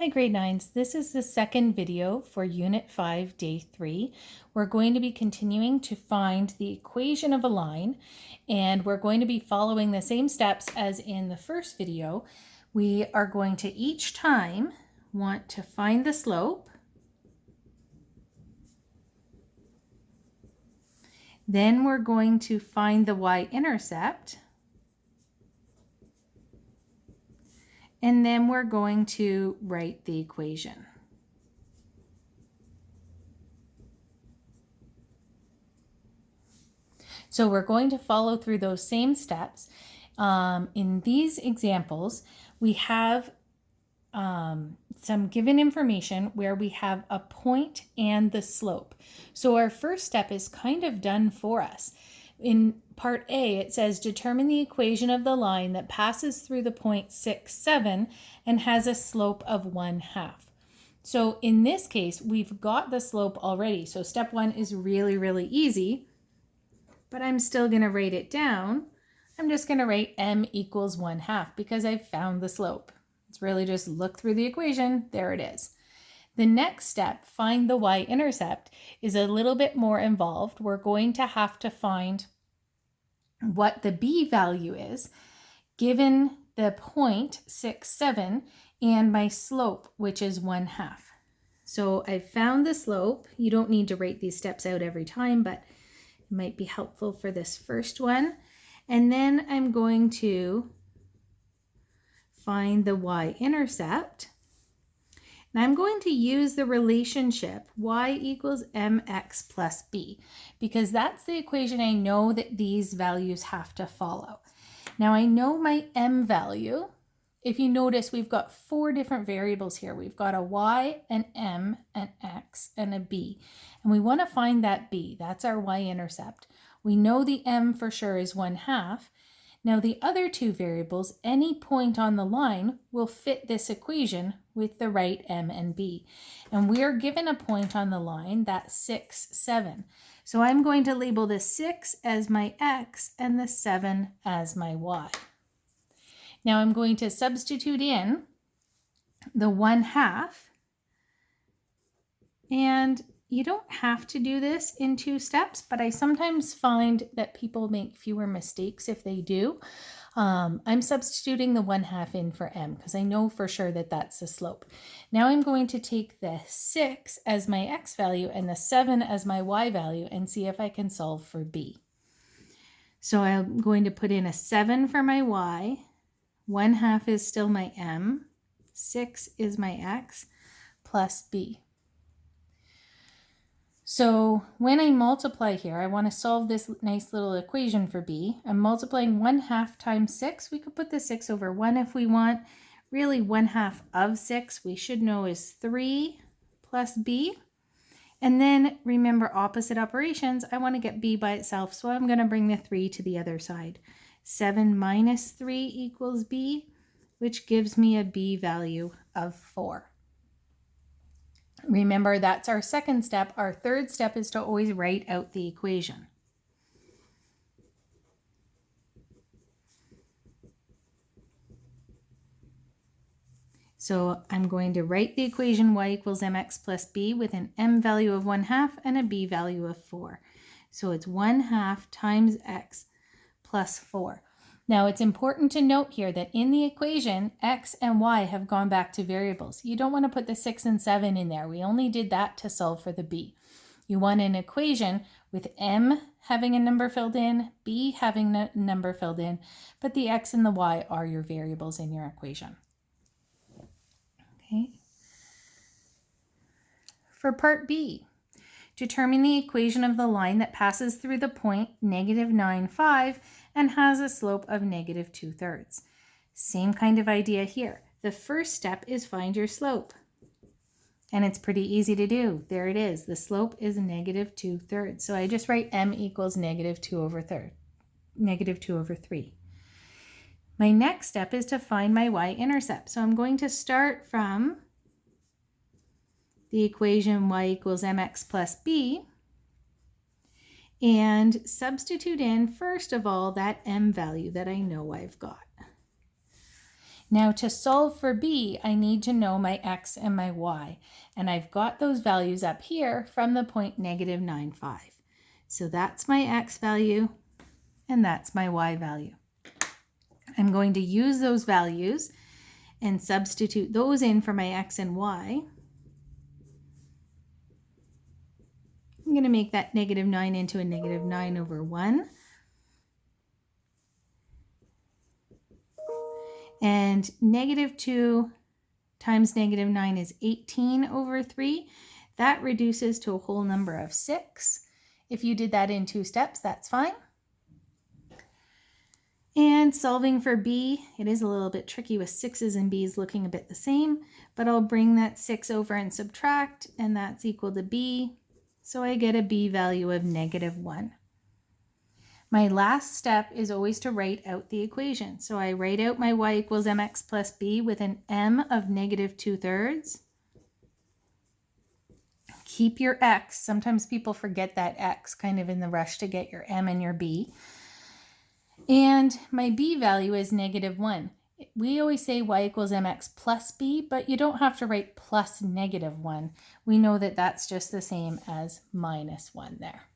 Hi grade 9s, this is the second video for Unit 5, Day 3. We're going to be continuing to find the equation of a line, and we're going to be following the same steps as in the first video. We are going to each time want to find the slope, then we're going to find the y-intercept, and then we're going to write the equation. So we're going to follow through those same steps. In these examples, we have some given information where we have a point and the slope. So our first step is kind of done for us. In part A, it says determine the equation of the line that passes through the point 6, 7 and has a slope of 1/2. So in this case, we've got the slope already. So step 1 is really easy, but I'm still going to write it down. I'm just going to write m equals 1/2 because I've found the slope. It's really just look through the equation. There it is. The next step, find the y-intercept, is a little bit more involved. We're going to have to find what the b value is given the point 6, 7 and my slope, which is 1/2. So I found the slope. You don't need to write these steps out every time, but it might be helpful for this first one. And then I'm going to find the y-intercept. And I'm going to use the relationship y equals mx plus b because that's the equation I know that these values have to follow. Now I know my m value. If you notice, we've got 4 different variables here. We've got a y, an m, an x, and a b. And we want to find that b. That's our y-intercept. We know the m for sure is 1/2. Now the other 2 variables, any point on the line will fit this equation with the right m and b. And we are given a point on the line, that's 6, 7. So I'm going to label the 6 as my x and the 7 as my y. Now I'm going to substitute in the 1/2, and you don't have to do this in 2 steps, but I sometimes find that people make fewer mistakes if they do. I'm substituting the 1/2 in for m because I know for sure that that's the slope. Now I'm going to take the 6 as my x value and the 7 as my y value and see if I can solve for b. So I'm going to put in a 7 for my y, 1/2 is still my m, 6 is my x, plus b. So when I multiply here, I want to solve this nice little equation for b. I'm multiplying 1/2 times 6. We could put the 6 over 1 if we want. Really 1/2 of 6 we should know is 3 plus b. And then remember opposite operations, I want to get b by itself, so I'm going to bring the 3 to the other side. 7 minus 3 equals b, which gives me a b value of 4. Remember, that's our second step. Our third step is to always write out the equation. So I'm going to write the equation y equals mx plus b with an m value of 1/2 and a b value of 4. So it's 1/2 times x plus 4. Now it's important to note here that in the equation, x and y have gone back to variables. You don't want to put the 6 and 7 in there. We only did that to solve for the b. You want an equation with m having a number filled in, b having a number filled in, but the x and the y are your variables in your equation. Okay. For part B, determine the equation of the line that passes through the point -9, 5 and has a slope of -2/3. Same kind of idea here. The first step is find your slope. And it's pretty easy to do. There it is. The slope is -2/3. So I just write m equals -2/3. My next step is to find my y-intercept. So I'm going to start from the equation y equals mx plus b and substitute in, first of all, that m value that I know I've got. Now to solve for b, I need to know my x and my y. And I've got those values up here from the point -9,5. So that's my x value and that's my y value. I'm going to use those values and substitute those in for my x and y. I'm going to make that -9 into a -9/1. And -2 times -9 is 18/3. That reduces to a whole number of 6. If you did that in 2 steps, that's fine. And solving for b, it is a little bit tricky with 6's and b's looking a bit the same, but I'll bring that 6 over and subtract, and that's equal to b. So I get a b value of -1. My last step is always to write out the equation. So I write out my y equals mx plus b with an m of -2/3. Keep your x. Sometimes people forget that x kind of in the rush to get your m and your b. And my b value is -1. We always say y equals mx plus b, but you don't have to write plus -1. We know that that's just the same as -1 there.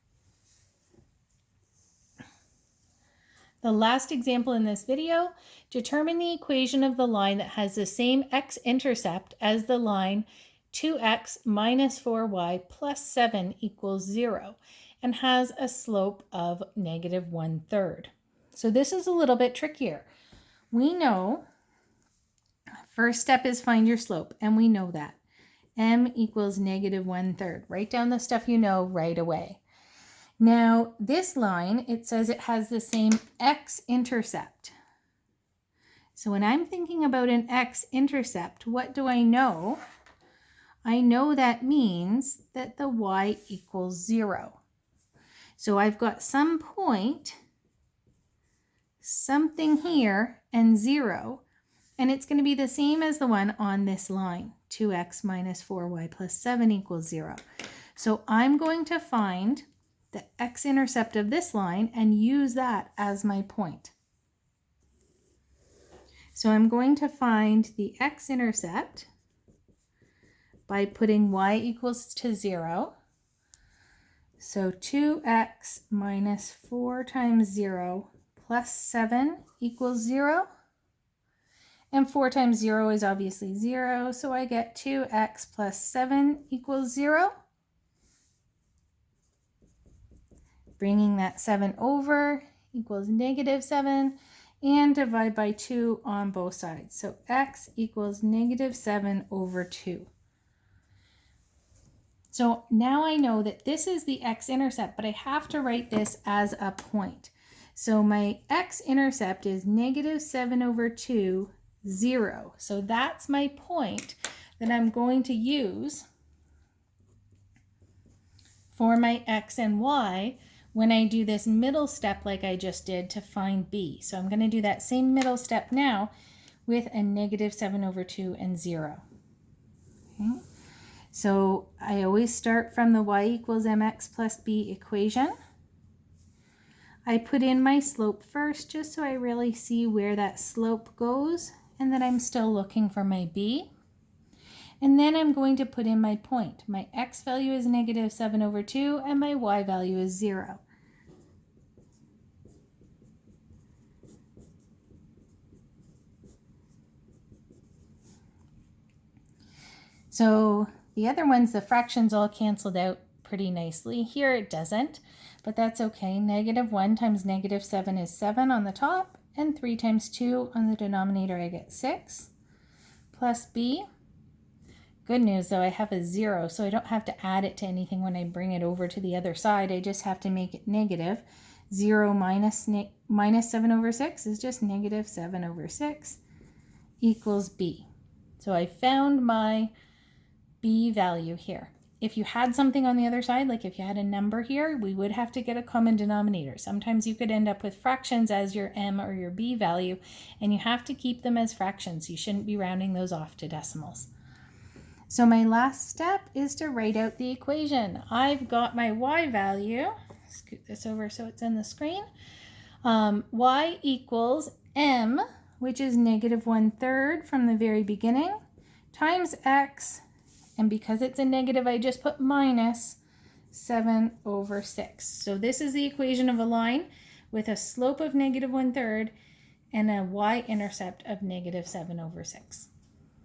The last example in this video, determine the equation of the line that has the same x-intercept as the line 2x minus 4y plus 7 equals 0 and has a slope of -1/3. So this is a little bit trickier. We know first step is find your slope, and we know that. M equals -1/3. Write down the stuff you know right away. Now, this line, it says it has the same x-intercept. So when I'm thinking about an x-intercept, what do I know? I know that means that the y equals 0. So I've got some point, something here, and 0, and it's going to be the same as the one on this line, 2x minus 4y plus 7 equals 0. So I'm going to find the x-intercept of this line and use that as my point. So I'm going to find the x-intercept by putting y equals to 0. So 2x minus 4 times 0 plus 7 equals 0. And 4 times 0 is obviously 0, so I get 2x plus 7 equals 0. Bringing that 7 over equals -7, and divide by 2 on both sides. So x equals -7/2. So now I know that this is the x-intercept, but I have to write this as a point. So my x-intercept is -7/2, 0. So that's my point that I'm going to use for my x and y when I do this middle step like I just did to find b. So I'm going to do that same middle step now with a -7/2 and 0. Okay. So I always start from the y equals mx plus b equation. I put in my slope first just so I really see where that slope goes, and then I'm still looking for my b. And then I'm going to put in my point. My x value is -7/2 and my y value is 0. So the other ones, the fractions all canceled out pretty nicely. Here it doesn't, but that's okay. -1 times -7 is 7 on the top, and 3 times 2 on the denominator, I get 6, plus b. Good news though, I have a 0, so I don't have to add it to anything when I bring it over to the other side. I just have to make it negative. 0 minus 7/6 is just -7/6 equals b. So I found my b value here. If you had something on the other side, like if you had a number here, we would have to get a common denominator. Sometimes you could end up with fractions as your m or your b value, and you have to keep them as fractions. You shouldn't be rounding those off to decimals. So my last step is to write out the equation. I've got my y value. Scoot this over so it's in the screen. Y equals m which is negative 1/3 from the very beginning, times x, and because it's a negative, I just put minus 7/6. So this is the equation of a line with a slope of negative 1/3 and a y-intercept of negative 7/6.